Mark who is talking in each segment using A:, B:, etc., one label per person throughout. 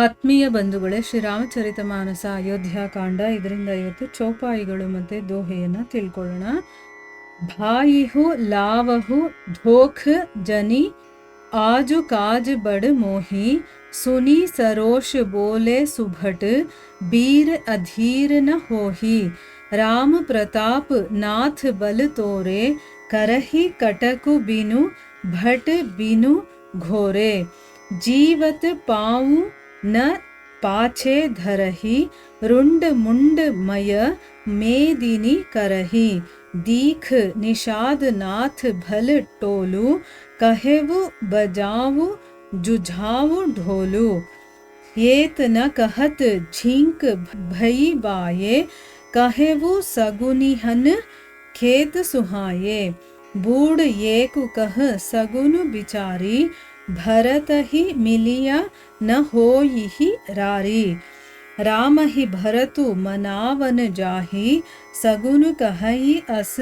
A: ಆತ್ಮೀಯ ಬಂಧುಗಳೇ, ಶ್ರೀರಾಮಚರಿತ ಮಾನಸ ಅಯೋಧ್ಯಾಕಾಂಡ 550 ಚೌಪಾಯಿಗಳು ಮತ್ತು ದೋಹೆಯನ್ನು ತಿಳ್ಕೊಳ್ಳೋಣ. ಭಾಯಿಹು ಲಾವಹು ಧೋಖ್ ಜನಿ ಆಜು ಕಾಜ್ ಬಡ್ ಮೋಹಿ ಸುನಿ ಸರೋಷ್ ಬೋಲೆ ಸುಭಟ್ ಬೀರ್ ಅಧೀರ್ ನ ಹೋಹಿ ರಾಮ ಪ್ರತಾಪ್ ನಾಥ್ ಬಲ್ ತೋರೆ करही कटकु बिनु भट बिनु घोरे जीवत पाऊ न पाछे धरही रुंड मुंड मय मेदिनी करही दीख निषाद नाथ भल टोलू कहेवु बजावु जुझावु ढोलू येत न कहत झींक भई बाये कहेवु सगुनिहन खेत सुहाये बूढ़ येकु कह सगुनु बिचारी भरत ही मिलिया न होई ही रारी राम ही भरतु मनावन जाही सगुनु कहई अस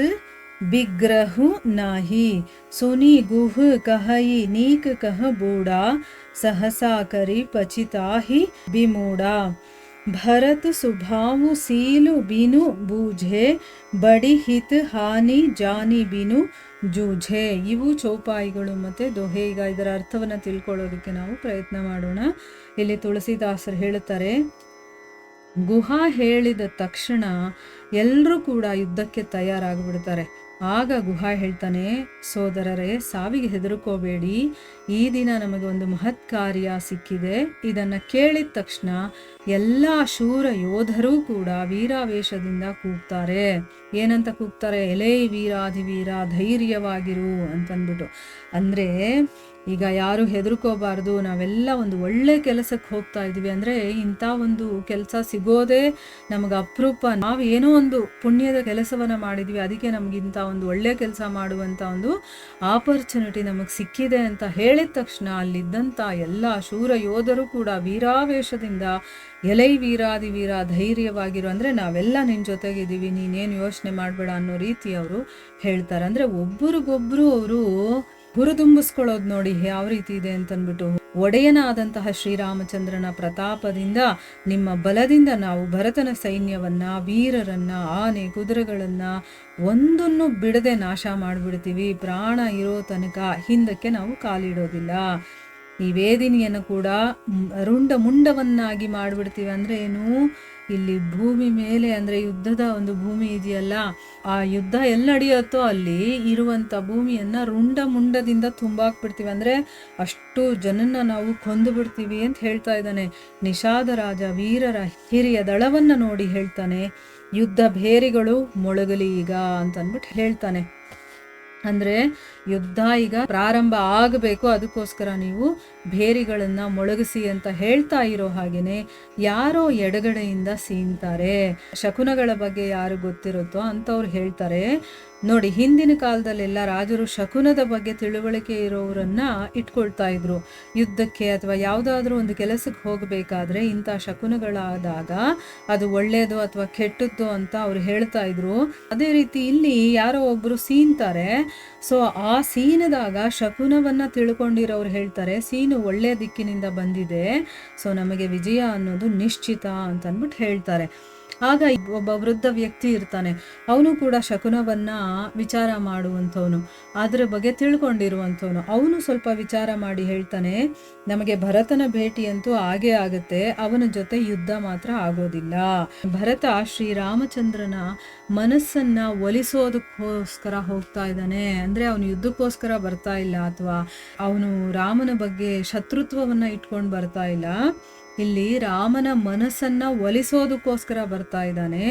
A: बिग्रहु नाही सुनी गुह कहई नीक कह बूढ़ा सहसा करी पचिता ही बिमूढ़ा भरत सुभावु सीलु बिनु बूझे बड़ी ಹಿತ ಹಾನಿ ಜಾನಿ ಬಿನು ಜೂझे. ಇವು ಚೌಪಾಯಿಗಳು ಮತ್ತು ದೊಹೆ. ಈಗ ಇದರ ಅರ್ಥವನ್ನು ತಿಳ್ಕೊಳ್ಳೋದಕ್ಕೆ ನಾವು ಪ್ರಯತ್ನ ಮಾಡೋಣ. ಇಲ್ಲಿ ತುಳಸಿದಾಸರು ಹೇಳುತ್ತಾರೆ, ಗುಹಾ ಹೇಳಿದ ತಕ್ಷಣ ಎಲ್ಲರೂ ಕೂಡ ಯುದ್ಧಕ್ಕೆ ತಯಾರಾಗ್ಬಿಡ್ತಾರೆ. ಆಗ ಗುಹಾ ಹೇಳ್ತಾನೆ, ಸೋದರರೇ, ಸಾವಿಗೆ ಹೆದರ್ಕೋಬೇಡಿ, ಈ ದಿನ ನಮಗೆ ಒಂದು ಮಹತ್ ಕಾರ್ಯ ಸಿಕ್ಕಿದೆ. ಇದನ್ನು ಕೇಳಿದ ತಕ್ಷಣ ಎಲ್ಲ ಶೂರ ಯೋಧರೂ ಕೂಡ ವೀರಾವೇಶದಿಂದ ಕೂಗ್ತಾರೆ. ಏನಂತ ಕೂಗ್ತಾರೆ? ಎಲೇ ವೀರಾಧಿವೀರ, ಧೈರ್ಯವಾಗಿರು ಅಂತಂದ್ಬಿಟ್ಟು. ಅಂದರೆ ಈಗ ಯಾರು ಹೆದರ್ಕೋಬಾರ್ದು, ನಾವೆಲ್ಲ ಒಂದು ಒಳ್ಳೆ ಕೆಲಸಕ್ಕೆ ಹೋಗ್ತಾ ಇದ್ದೀವಿ ಅಂದರೆ ಇಂಥ ಒಂದು ಕೆಲಸ ಸಿಗೋದೇ ನಮಗೆ ಅಪರೂಪ. ನಾವು ಏನೋ ಒಂದು ಪುಣ್ಯದ ಕೆಲಸವನ್ನು ಮಾಡಿದ್ವಿ, ಅದಕ್ಕೆ ನಮಗಿಂತ ಒಂದು ಒಳ್ಳೆ ಕೆಲಸ ಮಾಡುವಂಥ ಒಂದು ಆಪರ್ಚುನಿಟಿ ನಮಗೆ ಸಿಕ್ಕಿದೆ ಅಂತ ಹೇಳಿದ ತಕ್ಷಣ ಅಲ್ಲಿದ್ದಂಥ ಎಲ್ಲ ಶೂರ ಯೋಧರು ಕೂಡ ವೀರಾವೇಶದಿಂದ ಎಲೈ ವೀರಾದಿವೀರ, ಧೈರ್ಯವಾಗಿರು, ಅಂದರೆ ನಾವೆಲ್ಲ ನಿನ್ನ ಜೊತೆಗಿದ್ದೀವಿ, ನೀನೇನು ಯೋಚನೆ ಮಾಡಬೇಡ ಅನ್ನೋ ರೀತಿ ಅವರು ಹೇಳ್ತಾರೆ. ಅಂದರೆ ಒಬ್ಬರಿಗೊಬ್ಬರು ಅವರು ಹುರಿದುಂಬಿಸ್ಕೊಳ್ಳೋದು ನೋಡಿ ಯಾವ ರೀತಿ ಇದೆ ಅಂತಂದ್ಬಿಟ್ಟು. ಒಡೆಯನಾದಂತಹ ಶ್ರೀರಾಮಚಂದ್ರನ ಪ್ರತಾಪದಿಂದ, ನಿಮ್ಮ ಬಲದಿಂದ ನಾವು ಭರತನ ಸೈನ್ಯವನ್ನ, ವೀರರನ್ನ, ಆನೆ ಕುದುರೆಗಳನ್ನ ಒಂದನ್ನು ಬಿಡದೆ ನಾಶ ಮಾಡಿಬಿಡ್ತೀವಿ. ಪ್ರಾಣ ಇರೋ ತನಕ ಹಿಂದಕ್ಕೆ ನಾವು ಕಾಲಿಡೋದಿಲ್ಲ. ಈ ವೇದಿನಿಯನ್ನು ಕೂಡ ರುಂಡ ಮುಂಡವನ್ನಾಗಿ ಮಾಡಿಬಿಡ್ತೀವಿ. ಅಂದರೆ ಏನು? ಇಲ್ಲಿ ಭೂಮಿ ಮೇಲೆ, ಅಂದರೆ ಯುದ್ಧದ ಒಂದು ಭೂಮಿ ಇದೆಯಲ್ಲ, ಆ ಯುದ್ಧ ಎಲ್ಲ ನಡೆಯುತ್ತೋ ಅಲ್ಲಿ ಇರುವಂಥ ಭೂಮಿಯನ್ನು ರುಂಡ ಮುಂಡದಿಂದ ತುಂಬಾಕ್ಬಿಡ್ತೀವಿ. ಅಂದರೆ ಅಷ್ಟು ಜನನ್ನ ನಾವು ಕೊಂದು ಬಿಡ್ತೀವಿ ಅಂತ ಹೇಳ್ತಾ ಇದ್ದಾನೆ. ನಿಷಾದ ರಾಜ ವೀರರ ಹಿರಿಯ ದಳವನ್ನು ನೋಡಿ ಹೇಳ್ತಾನೆ, ಯುದ್ಧ ಭೇರಿಗಳು ಮೊಳಗಲಿ ಈಗ ಅಂತ ಅಂದ್ಬಿಟ್ಟು ಹೇಳ್ತಾನೆ. ಅಂದರೆ ಯುದ್ಧ ಈಗ ಪ್ರಾರಂಭ ಆಗಬೇಕು, ಅದಕ್ಕೋಸ್ಕರ ನೀವು ಭೇರಿಗಳನ್ನು ಮೊಳಗಿಸಿ ಅಂತ ಹೇಳ್ತಾ ಇರೋ ಹಾಗೇನೆ ಯಾರೋ ಎಡಗಡೆಯಿಂದ ಸೀನ್ತಾರೆ. ಶಕುನಗಳ ಬಗ್ಗೆ ಯಾರು ಗೊತ್ತಿರುತ್ತೋ ಅಂಥವ್ರು ಹೇಳ್ತಾರೆ ನೋಡಿ, ಹಿಂದಿನ ಕಾಲದಲ್ಲೆಲ್ಲ ರಾಜರು ಶಕುನದ ಬಗ್ಗೆ ತಿಳುವಳಿಕೆ ಇರೋರನ್ನ ಇಟ್ಕೊಳ್ತಾ ಇದ್ರು. ಯುದ್ಧಕ್ಕೆ ಅಥವಾ ಯಾವುದಾದ್ರೂ ಒಂದು ಕೆಲಸಕ್ಕೆ ಹೋಗಬೇಕಾದ್ರೆ ಇಂಥ ಶಕುನಗಳಾದಾಗ ಅದು ಒಳ್ಳೆಯದು ಅಥವಾ ಕೆಟ್ಟದ್ದು ಅಂತ ಅವ್ರು ಹೇಳ್ತಾ ಇದ್ರು. ಅದೇ ರೀತಿ ಇಲ್ಲಿ ಯಾರೋ ಒಬ್ರು ಸೀನ್ತಾರೆ. ಸೊ ಆ ಸೀನದಾಗ ಶಕುನವನ್ನ ತಿಳ್ಕೊಂಡಿರೋರು ಹೇಳ್ತಾರೆ, ಸೀನು ಒಳ್ಳೆಯ ದಿಕ್ಕಿನಿಂದ ಬಂದಿದೆ, ಸೊ ನಮಗೆ ವಿಜಯ ಅನ್ನೋದು ನಿಶ್ಚಿತ ಅಂತ ಅಂದ್ಬಿಟ್ಟು ಹೇಳ್ತಾರೆ. ಆಗ ಒಬ್ಬ ವೃದ್ಧ ವ್ಯಕ್ತಿ ಇರ್ತಾನೆ, ಅವನು ಕೂಡ ಶಕುನವನ್ನ ವಿಚಾರ ಮಾಡುವಂಥವನು, ಅದರ ಬಗ್ಗೆ ತಿಳ್ಕೊಂಡಿರುವಂಥವನು. ಅವನು ಸ್ವಲ್ಪ ವಿಚಾರ ಮಾಡಿ ಹೇಳ್ತಾನೆ, ನಮಗೆ ಭರತನ ಭೇಟಿಯಂತೂ ಆಗೇ ಆಗುತ್ತೆ, ಅವನ ಜೊತೆ ಯುದ್ಧ ಮಾತ್ರ ಆಗೋದಿಲ್ಲ. ಭರತ ಶ್ರೀರಾಮಚಂದ್ರನ ಮನಸ್ಸನ್ನ ಒಲಿಸೋದಕ್ಕೋಸ್ಕರ ಹೋಗ್ತಾ ಇದ್ದಾನೆ. ಅಂದರೆ ಅವನು ಯುದ್ಧಕ್ಕೋಸ್ಕರ ಬರ್ತಾ ಇಲ್ಲ, ಅಥವಾ ಅವನು ರಾಮನ ಬಗ್ಗೆ ಶತ್ರುತ್ವವನ್ನ ಇಟ್ಕೊಂಡು ಬರ್ತಾ ಇಲ್ಲ. ಇಲ್ಲಿ ರಾಮನ ಮನಸ್ಸನ್ನ ಒಲಿಸೋದಕ್ಕೋಸ್ಕರ ಬರ್ತಾ ಇದ್ದಾನೆ.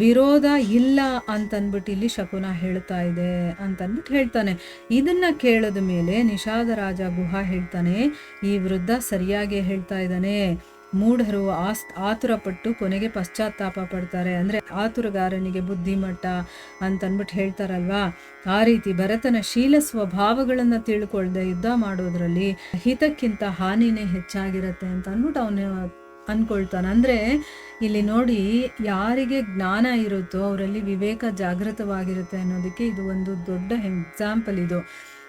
A: ವಿರೋಧ ಇಲ್ಲ ಅಂತನ್ಬಿಟ್ಟು ಇಲ್ಲಿ ಶಕುನ ಹೇಳ್ತಾ ಇದೆ ಅಂತನ್ಬಿಟ್ಟು ಹೇಳ್ತಾನೆ. ಇದನ್ನ ಕೇಳಿದ ಮೇಲೆ ನಿಷಾದ ರಾಜ ಗುಹಾ ಹೇಳ್ತಾನೆ, ಈ ವೃದ್ಧ ಸರಿಯಾಗಿ ಹೇಳ್ತಾ ಇದ್ದಾನೆ. ಮೂಢರು ಆತುರಪಟ್ಟು ಕೊನೆಗೆ ಪಶ್ಚಾತ್ತಾಪ ಪಡ್ತಾರೆ. ಅಂದರೆ ಆತುರಗಾರನಿಗೆ ಬುದ್ಧಿಮಟ್ಟ ಅಂತನ್ಬಿಟ್ಟು ಹೇಳ್ತಾರಲ್ವಾ, ಆ ರೀತಿ ಭರತನ ಶೀಲ ಸ್ವಭಾವಗಳನ್ನು ತಿಳ್ಕೊಳ್ದೆ ಯುದ್ಧ ಮಾಡೋದ್ರಲ್ಲಿ ಹಿತಕ್ಕಿಂತ ಹಾನಿನೇ ಹೆಚ್ಚಾಗಿರತ್ತೆ ಅಂತ ಅಂದ್ಬಿಟ್ಟು ಅವನು ಅನ್ಕೊಳ್ತಾನೆ. ಅಂದರೆ ಇಲ್ಲಿ ನೋಡಿ, ಯಾರಿಗೆ ಜ್ಞಾನ ಇರುತ್ತೋ ಅವರಲ್ಲಿ ವಿವೇಕ ಜಾಗೃತವಾಗಿರುತ್ತೆ ಅನ್ನೋದಕ್ಕೆ ಇದು ಒಂದು ದೊಡ್ಡ ಎಕ್ಸಾಂಪಲ್ ಇದು.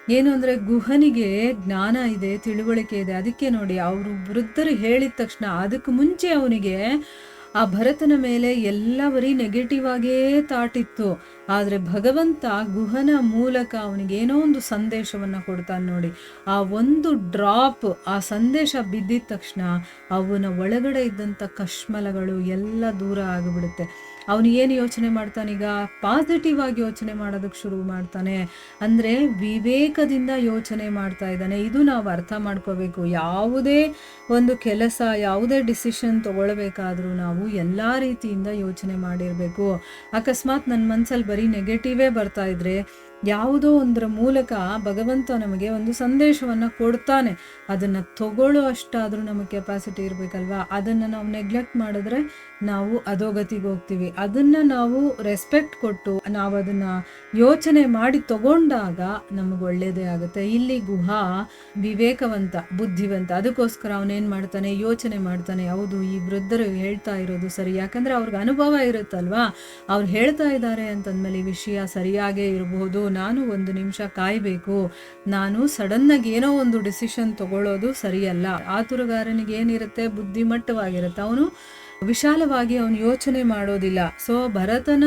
A: ಏನು ಅಂದರೆ ಗುಹನಿಗೆ ಜ್ಞಾನ ಇದೆ, ತಿಳುವಳಿಕೆ ಇದೆ. ಅದಕ್ಕೆ ನೋಡಿ ಅವರು ವೃದ್ಧರು ಹೇಳಿದ ತಕ್ಷಣ ಅದಕ್ಕೆ ಮುಂಚೆ ಅವನಿಗೆ ಆ ಭರತನ ಮೇಲೆ ಎಲ್ಲ ಬರೀ ನೆಗೆಟಿವ್ ಆಗೇ ತಾಟಿತ್ತು. ಆದರೆ ಭಗವಂತ ಗುಹನ ಮೂಲಕ ಅವನಿಗೇನೋ ಒಂದು ಸಂದೇಶವನ್ನು ಕೊಡ್ತಾನೆ ನೋಡಿ. ಆ ಒಂದು ಡ್ರಾಪ್, ಆ ಸಂದೇಶ ಬಿದ್ದಿದ ತಕ್ಷಣ ಅವನ ಒಳಗಡೆ ಇದ್ದಂಥ ಕಶ್ಮಲಗಳು ಎಲ್ಲ ದೂರ ಆಗಿಬಿಡುತ್ತೆ. ಅವನು ಏನು ಯೋಚನೆ ಮಾಡ್ತಾನೀಗ? ಪಾಸಿಟಿವ್ ಆಗಿ ಯೋಚನೆ ಮಾಡೋದಕ್ಕೆ ಶುರು ಮಾಡ್ತಾನೆ. ಅಂದರೆ ವಿವೇಕದಿಂದ ಯೋಚನೆ ಮಾಡ್ತಾ ಇದ್ದಾನೆ. ಇದು ನಾವು ಅರ್ಥ ಮಾಡ್ಕೋಬೇಕು. ಯಾವುದೇ ಒಂದು ಕೆಲಸ, ಯಾವುದೇ ಡಿಸಿಷನ್ ತಗೊಳ್ಬೇಕಾದ್ರೂ ನಾವು ಎಲ್ಲ ರೀತಿಯಿಂದ ಯೋಚನೆ ಮಾಡಿರಬೇಕು. ಅಕಸ್ಮಾತ್ ನನ್ನ ಮನಸ್ಸಲ್ಲಿ ಬರೀ ನೆಗೆಟಿವೇ ಬರ್ತಾ ಇದ್ರೆ ಯಾವುದೋ ಒಂದರ ಮೂಲಕ ಭಗವಂತ ನಮಗೆ ಒಂದು ಸಂದೇಶವನ್ನು ಕೊಡ್ತಾನೆ. ಅದನ್ನು ತಗೊಳ್ಳೋ ಅಷ್ಟಾದರೂ ನಮಗೆ ಕೆಪಾಸಿಟಿ ಇರಬೇಕಲ್ವಾ? ಅದನ್ನು ನಾವು ನೆಗ್ಲೆಕ್ಟ್ ಮಾಡಿದ್ರೆ ನಾವು ಅಧೋಗತಿಗೆ ಹೋಗ್ತೀವಿ. ಅದನ್ನು ನಾವು ರೆಸ್ಪೆಕ್ಟ್ ಕೊಟ್ಟು ನಾವು ಅದನ್ನು ಯೋಚನೆ ಮಾಡಿ ತಗೊಂಡಾಗ ನಮಗೆ ಒಳ್ಳೆಯದೇ ಆಗುತ್ತೆ. ಇಲ್ಲಿ ಗುಹ ವಿವೇಕವಂತ, ಬುದ್ಧಿವಂತ. ಅದಕ್ಕೋಸ್ಕರ ಅವನೇನು ಮಾಡ್ತಾನೆ? ಯೋಚನೆ ಮಾಡ್ತಾನೆ. ಹೌದು, ಈ ವೃದ್ಧರು ಹೇಳ್ತಾ ಇರೋದು ಸರಿ. ಯಾಕಂದರೆ ಅವ್ರಿಗೆ ಅನುಭವ ಇರುತ್ತಲ್ವಾ? ಅವ್ರು ಹೇಳ್ತಾ ಇದ್ದಾರೆ ಅಂತಂದಮೇಲೆ ಈ ವಿಷಯ ಸರಿಯಾಗೇ ಇರಬಹುದು. ನಾನು ಒಂದು ನಿಮಿಷ ಕಾಯಬೇಕು. ನಾನು ಸಡನ್ನಾಗಿ ಏನೋ ಒಂದು ಡಿಸಿಷನ್ ತಗೊಳ್ಳೋದು ಸರಿಯಲ್ಲ. ಆತುರಗಾರನಿಗೆ ಏನಿರುತ್ತೆ? ಬುದ್ಧಿಮಟ್ಟವಾಗಿರುತ್ತೆ. ಅವನು ವಿಶಾಲವಾಗಿ ಅವನು ಯೋಚನೆ ಮಾಡೋದಿಲ್ಲ. ಸೊ ಭರತನ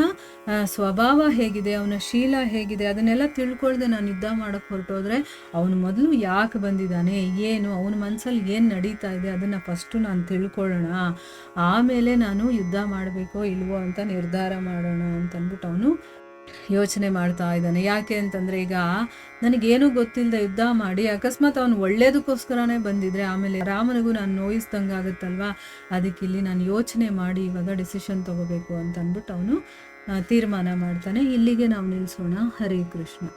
A: ಸ್ವಭಾವ ಹೇಗಿದೆ, ಅವನ ಶೀಲ ಹೇಗಿದೆ, ಅದನ್ನೆಲ್ಲ ತಿಳ್ಕೊಳ್ದೆ ನಾನು ಯುದ್ಧ ಮಾಡೋಕ್ಕೆ ಹೊರಟೋದ್ರೆ ಅವನು ಮೊದಲು ಯಾಕೆ ಬಂದಿದ್ದಾನೆ, ಏನು ಅವನ ಮನಸ್ಸಲ್ಲಿ ಏನು ನಡೀತಾ ಇದೆ, ಅದನ್ನು ಫಸ್ಟು ನಾನು ತಿಳ್ಕೊಳ್ಳೋಣ. ಆಮೇಲೆ ನಾನು ಯುದ್ಧ ಮಾಡಬೇಕೋ ಇಲ್ವೋ ಅಂತ ನಿರ್ಧಾರ ಮಾಡೋಣ ಅಂತಂದ್ಬಿಟ್ಟು ಅವನು ಯೋಚನೆ ಮಾಡ್ತಾ ಇದ್ದಾನೆ. ಯಾಕೆ ಅಂತಂದರೆ ಈಗ ನನಗೇನು ಗೊತ್ತಿಲ್ಲದೆ ಯುದ್ಧ ಮಾಡಿ ಅಕಸ್ಮಾತ್ ಅವನು ಒಳ್ಳೇದಕ್ಕೋಸ್ಕರನೇ ಬಂದಿದ್ರೆ ಆಮೇಲೆ ರಾಮನಿಗೂ ನಾನು ನೋಯಿಸ್ದಂಗೆ ಆಗುತ್ತಲ್ವ. ಅದಕ್ಕೆ ಇಲ್ಲಿ ನಾನು ಯೋಚನೆ ಮಾಡಿ ಇವಾಗ ಡಿಸಿಷನ್ ತಗೋಬೇಕು ಅಂತ ಅಂದ್ಬಿಟ್ಟು ಅವನು ತೀರ್ಮಾನ ಮಾಡ್ತಾನೆ. ಇಲ್ಲಿಗೆ ನಾವು ನಿಲ್ಲಿಸೋಣ. ಹರೇ ಕೃಷ್ಣ.